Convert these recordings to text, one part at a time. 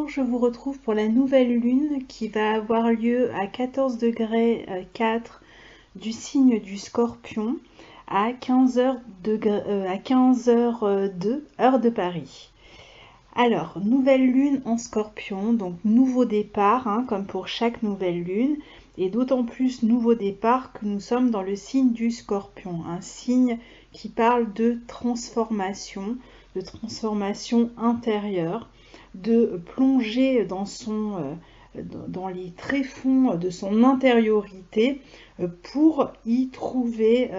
Bonjour, je vous retrouve pour la nouvelle lune qui va avoir lieu à 14 degrés 4 du signe du Scorpion à 15h, à 15h02 heure de Paris. Alors, nouvelle lune en Scorpion, donc nouveau départ, hein, comme pour chaque nouvelle lune, et d'autant plus nouveau départ que nous sommes dans le signe du Scorpion, un signe qui parle de transformation intérieure, de plonger dans les tréfonds de son intériorité pour y trouver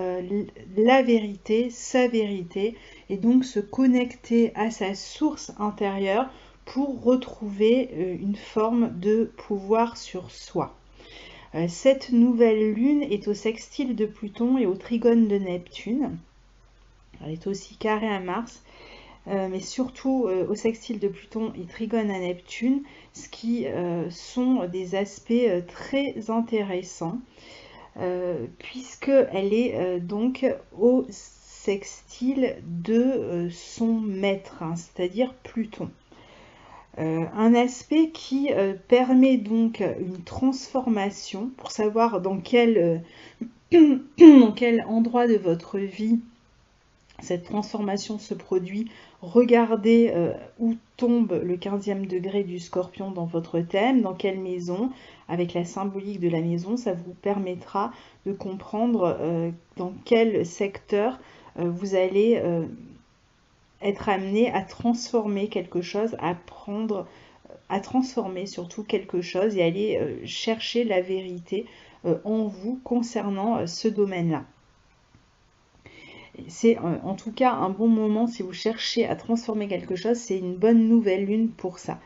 la vérité, sa vérité, et donc se connecter à sa source intérieure pour retrouver une forme de pouvoir sur soi. Cette nouvelle lune est au sextile de Pluton et au trigone de Neptune. Elle est aussi carrée à Mars, mais surtout au sextile de Pluton et trigone à Neptune, ce qui sont des aspects très intéressants, puisqu'elle est donc au sextile de son maître, hein, c'est-à-dire Pluton. Un aspect qui permet donc une transformation pour savoir dans quel endroit de votre vie cette transformation se produit. Regardez où tombe le 15e degré du Scorpion dans votre thème, dans quelle maison, avec la symbolique de la maison, ça vous permettra de comprendre dans quel secteur vous allez être amené à transformer quelque chose, à transformer surtout quelque chose et aller chercher la vérité en vous concernant ce domaine-là. C'est en tout cas un bon moment si vous cherchez à transformer quelque chose, c'est une bonne nouvelle lune pour ça.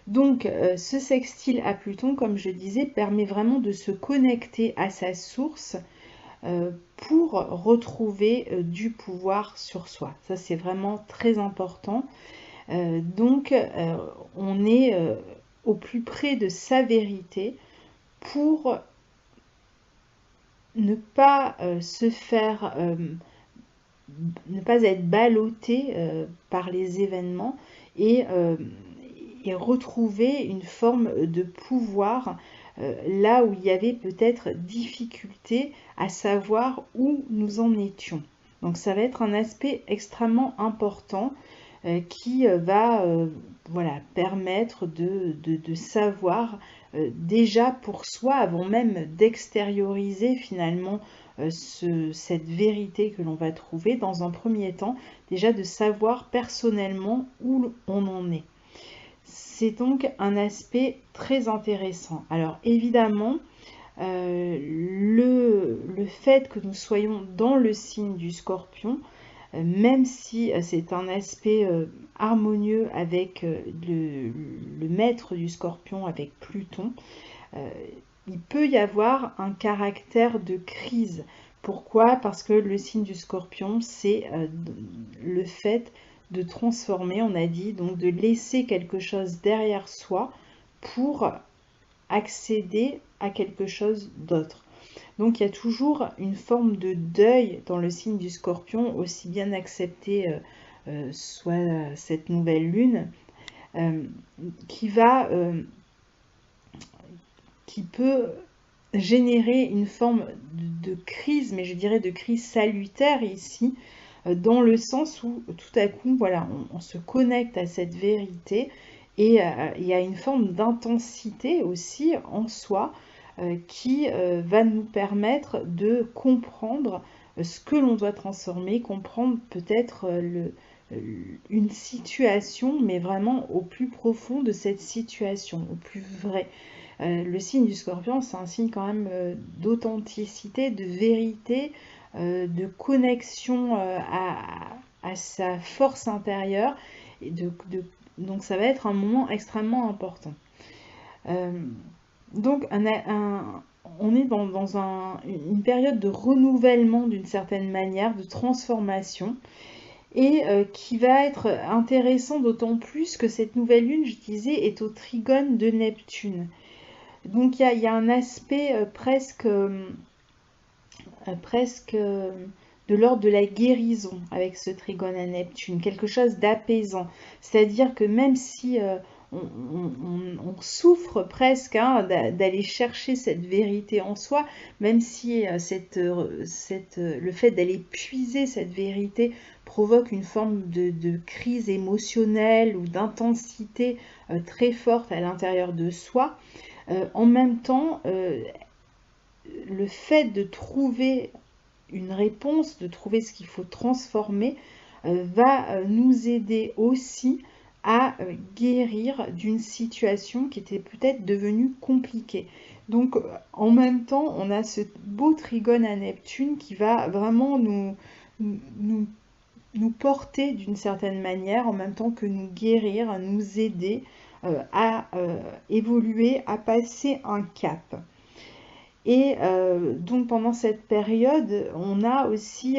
Donc ce sextile à Pluton, comme je disais, permet vraiment de se connecter à sa source pour retrouver du pouvoir sur soi. Ça c'est vraiment très important. Donc on est au plus près de sa vérité pour ne pas se faire ne pas être ballotté par les événements et retrouver une forme de pouvoir là où il y avait peut-être difficulté à savoir où nous en étions. Donc ça va être un aspect extrêmement important qui va voilà, permettre de savoir déjà pour soi, avant même d'extérioriser finalement cette vérité que l'on va trouver, dans un premier temps, déjà de savoir personnellement où on en est. C'est donc un aspect très intéressant. Alors évidemment, le fait que nous soyons dans le signe du Scorpion, même si c'est un aspect harmonieux avec le maître du Scorpion, avec Pluton, il peut y avoir un caractère de crise. Pourquoi? Parce que le signe du Scorpion, c'est le fait de transformer, on a dit, donc de laisser quelque chose derrière soi pour accéder à quelque chose d'autre. Donc il y a toujours une forme de deuil dans le signe du Scorpion, aussi bien accepté soit cette nouvelle lune, qui peut générer une forme de crise, mais je dirais de crise salutaire ici, dans le sens où tout à coup, voilà, on se connecte à cette vérité et il y a une forme d'intensité aussi en soi qui va nous permettre de comprendre ce que l'on doit transformer, comprendre peut-être une situation, mais vraiment au plus profond de cette situation, au plus vrai. Le signe du Scorpion, c'est un signe quand même d'authenticité, de vérité, de connexion à sa force intérieure. Et donc ça va être un moment extrêmement important. Donc on est dans une période de renouvellement d'une certaine manière, de transformation, et qui va être intéressant d'autant plus que cette nouvelle lune, je disais, est au trigone de Neptune. Donc il y a un aspect presque de l'ordre de la guérison avec ce trigone à Neptune, quelque chose d'apaisant. C'est-à-dire que même si on souffre presque hein, d'aller chercher cette vérité en soi, même si le fait d'aller puiser cette vérité provoque une forme de crise émotionnelle ou d'intensité très forte à l'intérieur de soi. En même temps, le fait de trouver une réponse, de trouver ce qu'il faut transformer, va nous aider aussi à guérir d'une situation qui était peut-être devenue compliquée. Donc en même temps, on a ce beau trigone à Neptune qui va vraiment nous porter d'une certaine manière, en même temps que nous guérir, nous aider à évoluer, à passer un cap. Et donc pendant cette période, on a aussi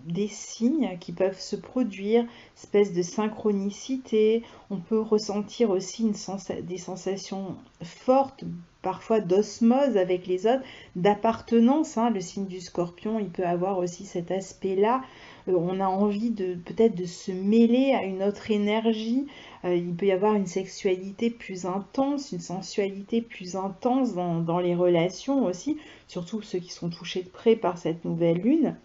des signes qui peuvent se produire, espèce de synchronicité. On peut ressentir aussi des sensations fortes, parfois d'osmose avec les autres, d'appartenance. Hein. Le signe du Scorpion, il peut avoir aussi cet aspect-là. On a envie peut-être de se mêler à une autre énergie. Il peut y avoir une sexualité plus intense, une sensualité plus intense dans les relations aussi, surtout ceux qui sont touchés de près par cette nouvelle lune.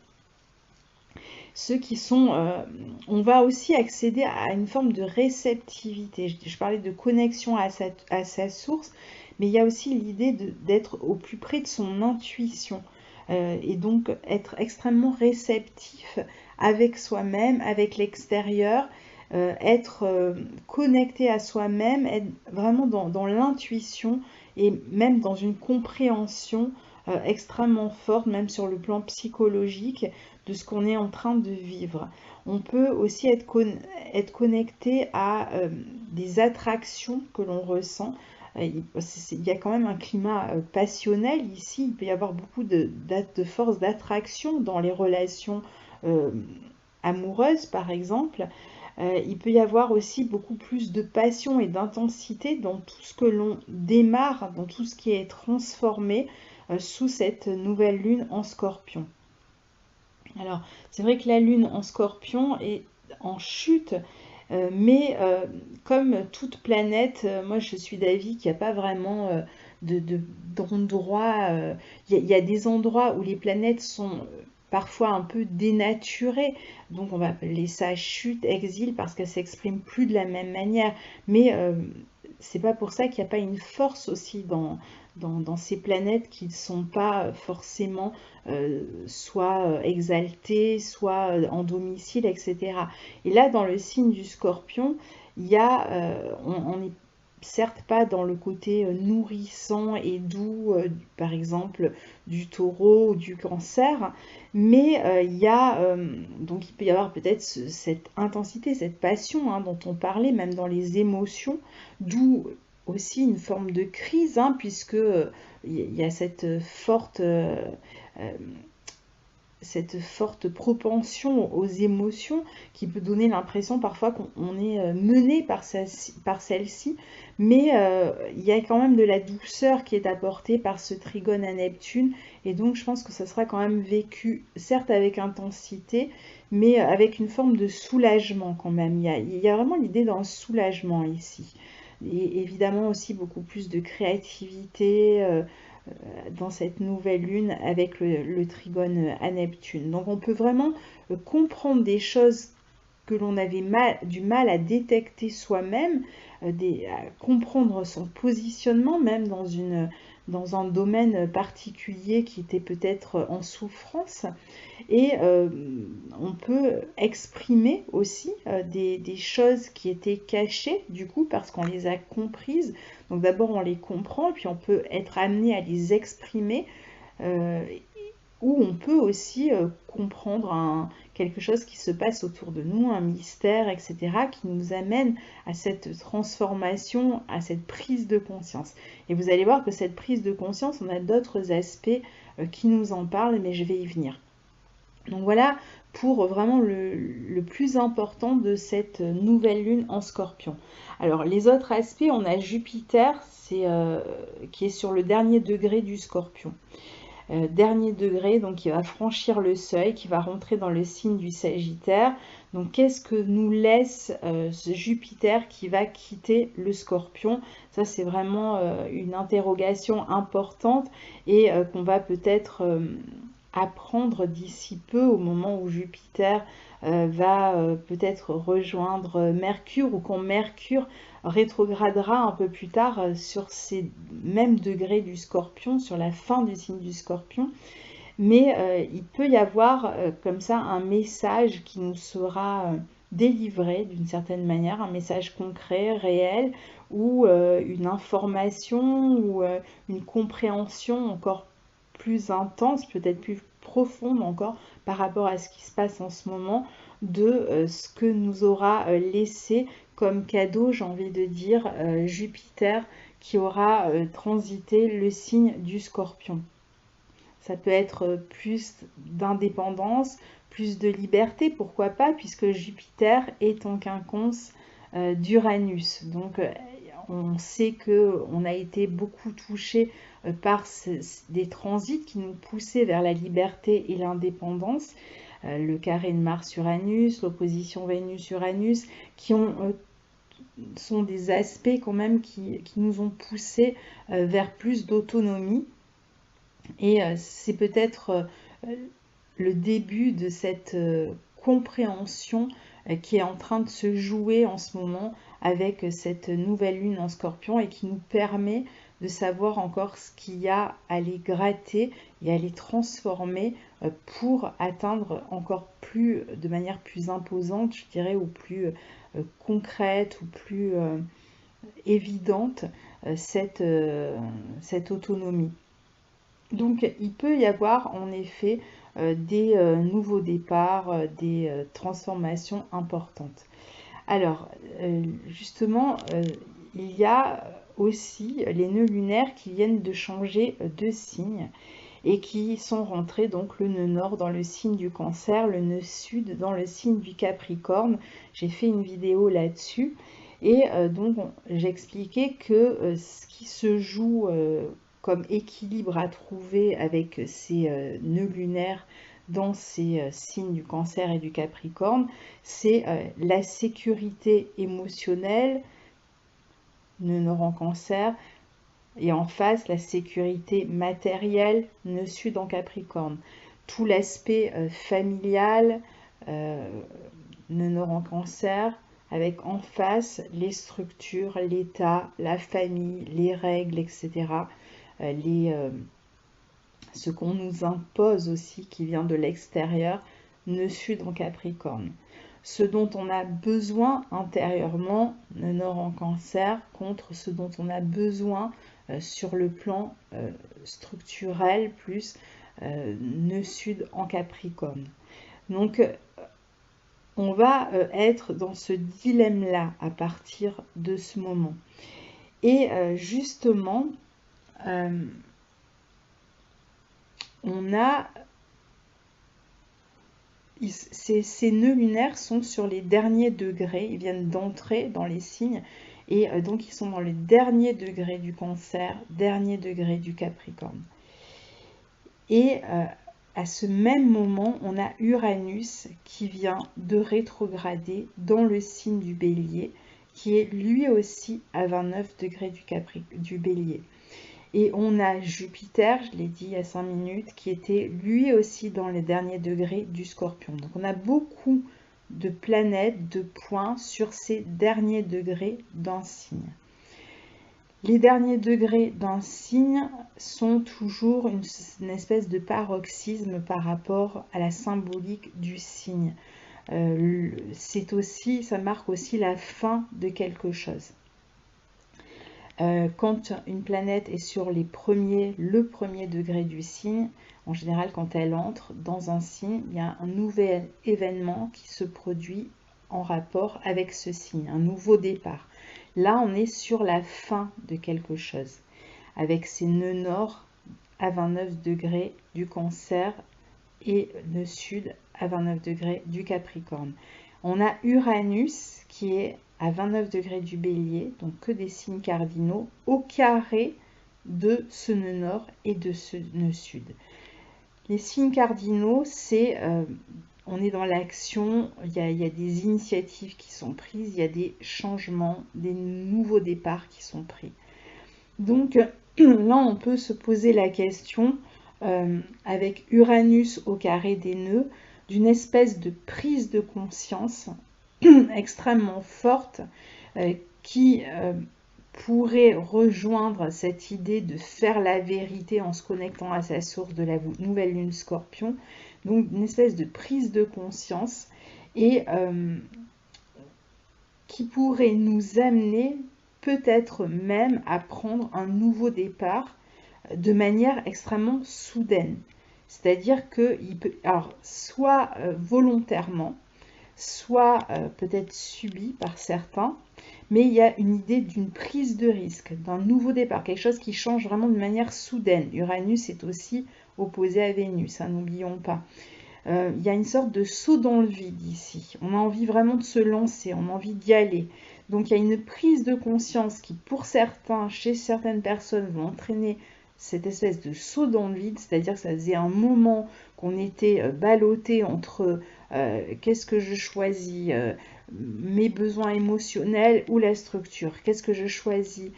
Ceux qui sont... on va aussi accéder à une forme de réceptivité. Je parlais de connexion à sa source, mais il y a aussi l'idée d'être au plus près de son intuition. Et donc être extrêmement réceptif avec soi-même, avec l'extérieur, être connecté à soi-même, être vraiment dans l'intuition et même dans une compréhension extrêmement forte, même sur le plan psychologique, de ce qu'on est en train de vivre. On peut aussi être connecté à des attractions que l'on ressent. Il y a quand même un climat passionnel ici, il peut y avoir beaucoup de force d'attraction dans les relations amoureuses par exemple. Il peut y avoir aussi beaucoup plus de passion et d'intensité dans tout ce que l'on démarre, dans tout ce qui est transformé sous cette nouvelle lune en Scorpion. Alors, c'est vrai que la lune en Scorpion est en chute, mais comme toute planète, moi je suis d'avis qu'il n'y a pas vraiment d'endroit. Il y a des endroits où les planètes sont parfois un peu dénaturées, donc on va appeler ça chute, exil, parce qu'elles s'expriment plus de la même manière. Mais c'est pas pour ça qu'il n'y a pas une force aussi dans ces planètes qui ne sont pas forcément soit exaltées, soit en domicile, etc. Et là, dans le signe du Scorpion, il y a, on n'est certes pas dans le côté nourrissant et doux, par exemple du Taureau ou du Cancer, mais il y a, donc il peut y avoir peut-être cette intensité, cette passion hein, dont on parlait, même dans les émotions, d'où aussi une forme de crise, hein, puisque il y a cette forte propension aux émotions qui peut donner l'impression parfois qu'on est mené par celle-ci, mais il y a quand même de la douceur qui est apportée par ce trigone à Neptune, et donc je pense que ça sera quand même vécu, certes avec intensité, mais avec une forme de soulagement quand même. Il y a vraiment l'idée d'un soulagement ici. Et évidemment aussi beaucoup plus de créativité, dans cette nouvelle lune avec le trigone à Neptune. Donc on peut vraiment comprendre des choses que l'on avait du mal à détecter soi-même, à comprendre son positionnement même dans un domaine particulier qui était peut-être en souffrance. Et on peut exprimer aussi des choses qui étaient cachées du coup parce qu'on les a comprises. Donc d'abord on les comprend, puis on peut être amené à les exprimer, ou on peut aussi comprendre quelque chose qui se passe autour de nous, un mystère, etc., qui nous amène à cette transformation, à cette prise de conscience. Et vous allez voir que cette prise de conscience, on a d'autres aspects qui nous en parlent, mais je vais y venir. Donc voilà pour vraiment le plus important de cette nouvelle lune en Scorpion. Alors les autres aspects, on a Jupiter qui est sur le dernier degré du Scorpion. Dernier degré, donc qui va franchir le seuil, qui va rentrer dans le signe du Sagittaire. Donc qu'est-ce que nous laisse ce Jupiter qui va quitter le Scorpion? Ça c'est vraiment une interrogation importante et qu'on va peut-être apprendre d'ici peu, au moment où Jupiter va peut-être rejoindre Mercure, ou quand Mercure rétrogradera un peu plus tard sur ces mêmes degrés du Scorpion, sur la fin du signe du Scorpion. Mais il peut y avoir comme ça un message qui nous sera délivré d'une certaine manière, un message concret, réel, ou une information, ou une compréhension encore plus intense, peut-être plus profonde encore, par rapport à ce qui se passe en ce moment, de ce que nous aura laissé comme cadeau, j'ai envie de dire, Jupiter, qui aura transité le signe du Scorpion. Ça peut être plus d'indépendance, plus de liberté, pourquoi pas, puisque Jupiter est en quinconce d'Uranus. Donc on sait qu'on a été beaucoup touché par des transits qui nous poussaient vers la liberté et l'indépendance. Le carré de Mars-Uranus, l'opposition Vénus-Uranus, qui sont des aspects quand même qui nous ont poussés vers plus d'autonomie. Et c'est peut-être le début de cette compréhension qui est en train de se jouer en ce moment avec cette nouvelle lune en Scorpion, et qui nous permet de savoir encore ce qu'il y a à les gratter et à les transformer pour atteindre encore plus, de manière plus imposante, je dirais, ou plus concrète, ou plus évidente, cette autonomie. Donc il peut y avoir en effet des nouveaux départs, des transformations importantes. Alors justement, il y a aussi les nœuds lunaires qui viennent de changer de signe et qui sont rentrés, donc le nœud nord dans le signe du Cancer, le nœud sud dans le signe du Capricorne. J'ai fait une vidéo là-dessus et donc j'expliquais que ce qui se joue comme équilibre à trouver avec ces nœuds lunaires dans ces signes du Cancer et du Capricorne, c'est la sécurité émotionnelle, nœud nord en Cancer, et en face la sécurité matérielle, nœud sud en Capricorne. Tout l'aspect familial, nœud nord en Cancer, avec en face les structures, l'État, la famille, les règles, etc. Ce qu'on nous impose aussi, qui vient de l'extérieur, nœud sud en Capricorne. Ce dont on a besoin intérieurement, nœud nord en Cancer, contre ce dont on a besoin sur le plan structurel, plus nœud sud en Capricorne. Donc on va être dans ce dilemme-là à partir de ce moment. Et justement, on a ces nœuds lunaires sont sur les derniers degrés, ils viennent d'entrer dans les signes, et donc ils sont dans le dernier degré du Cancer, dernier degré du Capricorne. Et à ce même moment, on a Uranus qui vient de rétrograder dans le signe du Bélier, qui est lui aussi à 29 degrés du Bélier. Et on a Jupiter, je l'ai dit il y a 5 minutes, qui était lui aussi dans les derniers degrés du Scorpion. Donc on a beaucoup de planètes, de points sur ces derniers degrés d'un signe. Les derniers degrés d'un signe sont toujours une espèce de paroxysme par rapport à la symbolique du signe. Ça marque aussi la fin de quelque chose. Quand une planète est sur le premier degré du signe, en général quand elle entre dans un signe, il y a un nouvel événement qui se produit en rapport avec ce signe, un nouveau départ. Là, on est sur la fin de quelque chose, avec ces nœuds nord à 29 degrés du Cancer et nœud sud à 29 degrés du Capricorne. On a Uranus qui est à 29 degrés du Bélier, donc que des signes cardinaux, au carré de ce nœud nord et de ce nœud sud. Les signes cardinaux, c'est, on est dans l'action, il y a des initiatives qui sont prises, il y a des changements, des nouveaux départs qui sont pris. Donc là, on peut se poser la question, avec Uranus au carré des nœuds, d'une espèce de prise de conscience extrêmement forte qui pourrait rejoindre cette idée de faire la vérité en se connectant à sa source de la nouvelle lune Scorpion. Donc une espèce de prise de conscience et qui pourrait nous amener peut-être même à prendre un nouveau départ de manière extrêmement soudaine. C'est-à-dire qu'il peut, alors, soit volontairement, soit peut-être subi par certains, mais il y a une idée d'une prise de risque, d'un nouveau départ, quelque chose qui change vraiment de manière soudaine. Uranus est aussi opposé à Vénus, hein, n'oublions pas. Il y a une sorte de saut dans le vide ici. On a envie vraiment de se lancer, on a envie d'y aller. Donc il y a une prise de conscience qui, pour certains, chez certaines personnes, vont entraîner cette espèce de saut dans le vide, c'est-à-dire que ça faisait un moment qu'on était ballotté entre qu'est-ce que je choisis, mes besoins émotionnels ou la structure, qu'est-ce que je choisis,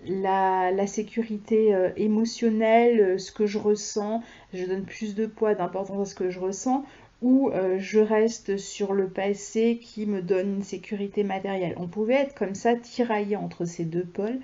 la sécurité émotionnelle, ce que je ressens, je donne plus de poids, d'importance à ce que je ressens, ou je reste sur le passé qui me donne une sécurité matérielle. On pouvait être comme ça tiraillé entre ces deux pôles,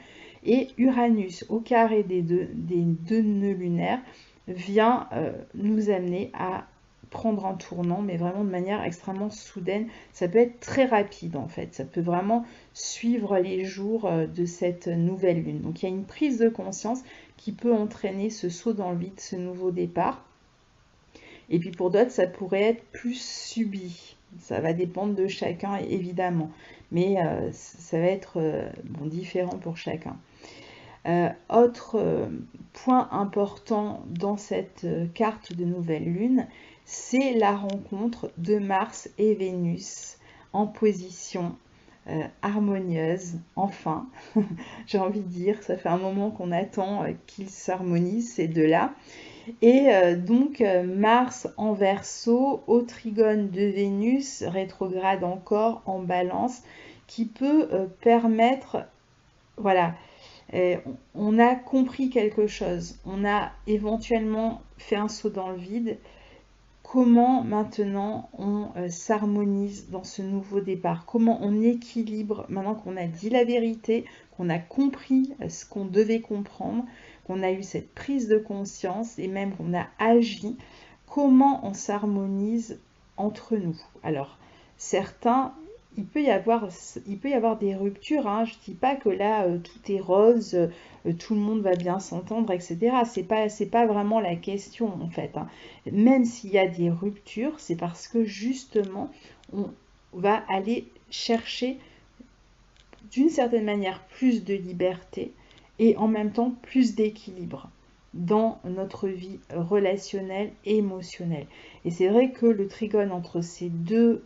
et Uranus au carré des deux nœuds lunaires vient nous amener à prendre un tournant, mais vraiment de manière extrêmement soudaine. Ça peut être très rapide en fait, ça peut vraiment suivre les jours de cette nouvelle lune. Donc il y a une prise de conscience qui peut entraîner ce saut dans le vide, ce nouveau départ. Et puis pour d'autres, ça pourrait être plus subi. Ça va dépendre de chacun évidemment, mais ça va être différent pour chacun. Autre point important dans cette carte de nouvelle lune, c'est la rencontre de Mars et Vénus en position harmonieuse, enfin, j'ai envie de dire, ça fait un moment qu'on attend qu'ils s'harmonisent ces deux-là. Et donc Mars en Verseau, au trigone de Vénus, rétrograde encore en Balance, qui peut permettre, voilà, on a compris quelque chose, on a éventuellement fait un saut dans le vide. Comment maintenant on s'harmonise dans ce nouveau départ? Comment on équilibre, maintenant qu'on a dit la vérité, qu'on a compris ce qu'on devait comprendre, qu'on a eu cette prise de conscience et même qu'on a agi, comment on s'harmonise entre nous? Alors, certains, il peut y avoir des ruptures, hein. Je ne dis pas que là, tout est rose, tout le monde va bien s'entendre, etc. C'est pas vraiment la question, en fait, hein. Même s'il y a des ruptures, c'est parce que, justement, on va aller chercher, d'une certaine manière, plus de liberté et en même temps plus d'équilibre dans notre vie relationnelle et émotionnelle. Et c'est vrai que le trigone entre ces deux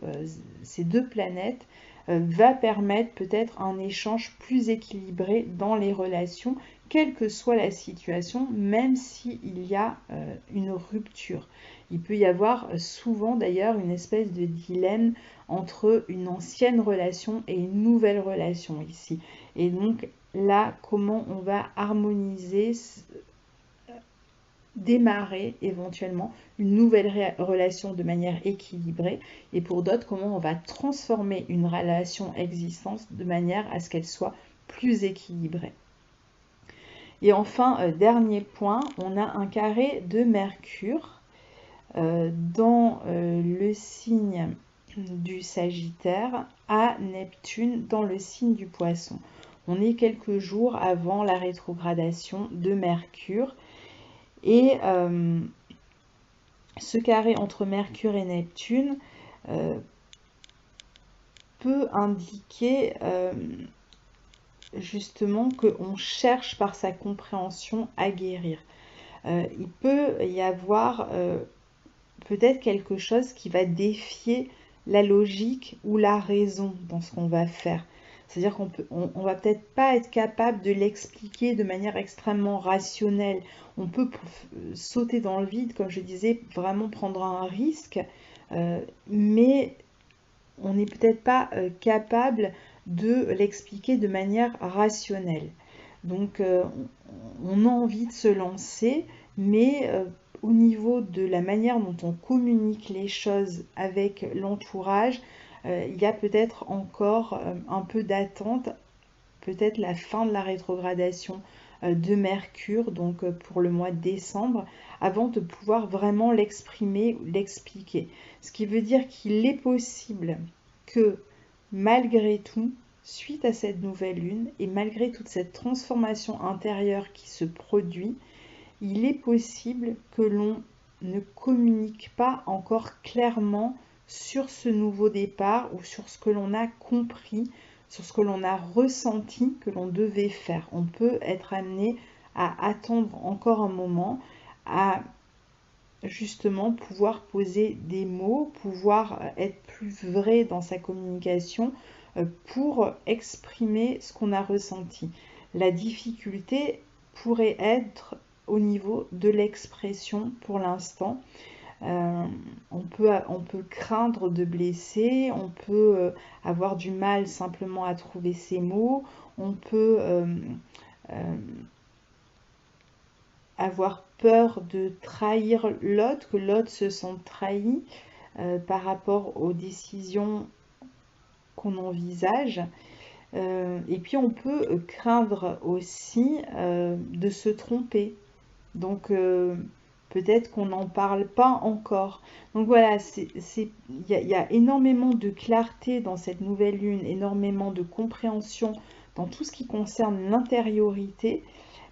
planètes va permettre peut-être un échange plus équilibré dans les relations, quelle que soit la situation, même s'il y a une rupture. Il peut y avoir souvent d'ailleurs une espèce de dilemme entre une ancienne relation et une nouvelle relation ici. Et donc là, comment on va harmoniser, démarrer éventuellement une nouvelle relation de manière équilibrée, et pour d'autres, comment on va transformer une relation existante de manière à ce qu'elle soit plus équilibrée. Et enfin, dernier point, on a un carré de Mercure dans le signe du Sagittaire à Neptune dans le signe du Poisson. On est quelques jours avant la rétrogradation de Mercure. Et ce carré entre Mercure et Neptune peut indiquer justement qu'on cherche par sa compréhension à guérir. Il peut y avoir peut-être quelque chose qui va défier la logique ou la raison dans ce qu'on va faire. C'est-à-dire on va peut-être pas être capable de l'expliquer de manière extrêmement rationnelle. On peut sauter dans le vide, comme je disais, vraiment prendre un risque, mais on n'est peut-être pas capable de l'expliquer de manière rationnelle. Donc on a envie de se lancer, mais au niveau de la manière dont on communique les choses avec l'entourage, il y a peut-être encore un peu d'attente, peut-être la fin de la rétrogradation de Mercure, donc pour le mois de décembre, avant de pouvoir vraiment l'exprimer, l'expliquer. Ce qui veut dire qu'il est possible que malgré tout, suite à cette nouvelle lune et malgré toute cette transformation intérieure qui se produit, il est possible que l'on ne communique pas encore clairement sur ce nouveau départ ou sur ce que l'on a compris, sur ce que l'on a ressenti que l'on devait faire. On peut être amené à attendre encore un moment, à justement pouvoir poser des mots, pouvoir être plus vrai dans sa communication pour exprimer ce qu'on a ressenti. La difficulté pourrait être au niveau de l'expression pour l'instant. On peut craindre de blesser, on peut avoir du mal simplement à trouver ses mots, on peut avoir peur de trahir l'autre, que l'autre se sente trahi par rapport aux décisions qu'on envisage. Et puis on peut craindre aussi de se tromper. Donc peut-être qu'on n'en parle pas encore. Donc voilà, il y a énormément de clarté dans cette nouvelle lune, énormément de compréhension dans tout ce qui concerne l'intériorité.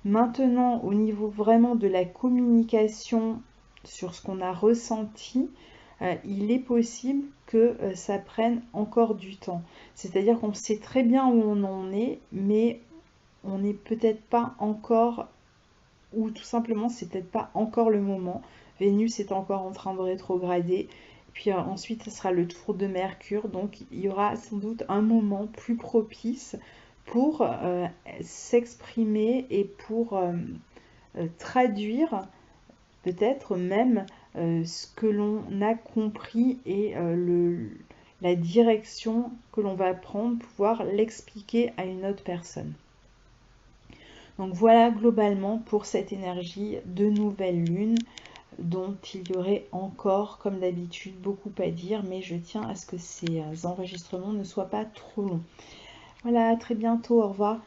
Maintenant, au niveau vraiment de la communication sur ce qu'on a ressenti, il est possible que ça prenne encore du temps. C'est-à-dire qu'on sait très bien où on en est, mais on n'est peut-être pas encore, ou tout simplement c'est peut-être pas encore le moment. Vénus est encore en train de rétrograder, puis ensuite ce sera le tour de Mercure, donc il y aura sans doute un moment plus propice pour s'exprimer et pour traduire peut-être même ce que l'on a compris et la direction que l'on va prendre, pouvoir l'expliquer à une autre personne. Donc voilà globalement pour cette énergie de nouvelle lune dont il y aurait encore, comme d'habitude, beaucoup à dire, mais je tiens à ce que ces enregistrements ne soient pas trop longs. Voilà, à très bientôt, au revoir.